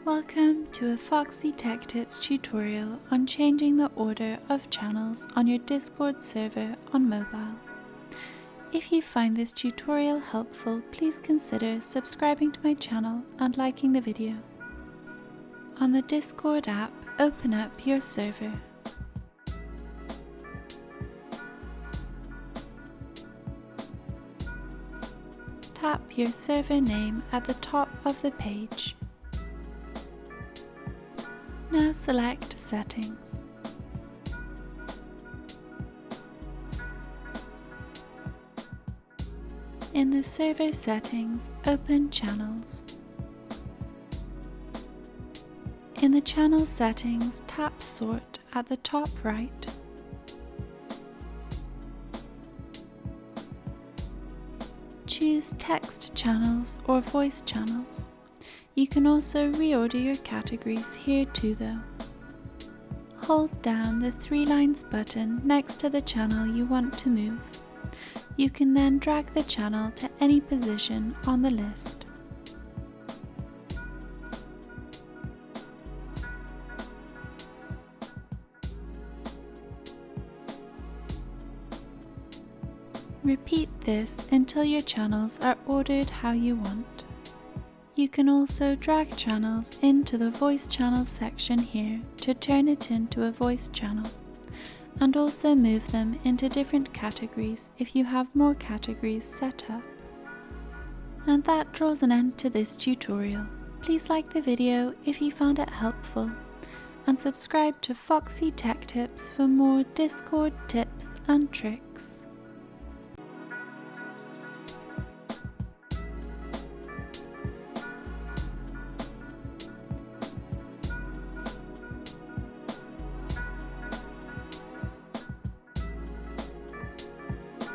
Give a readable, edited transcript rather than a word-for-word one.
Welcome to a Foxy Tech Tips tutorial on changing the order of channels on your Discord server on mobile. If you find this tutorial helpful, please consider subscribing to my channel and liking the video. On the Discord app, open up your server. Tap your server name at the top of the page. Now select Settings. In the server settings, open Channels. In the channel settings, tap Sort at the top right. Choose text channels or voice channels. You can also reorder your categories here too though. Hold down the 3 lines button next to the channel you want to move. You can then drag the channel to any position on the list. Repeat this until your channels are ordered how you want. You can also drag channels into the voice channel section here to turn it into a voice channel, and also move them into different categories if you have more categories set up. And that draws an end to this tutorial. Please like the video if you found it helpful, and subscribe to Foxy Tech Tips for more Discord tips and tricks.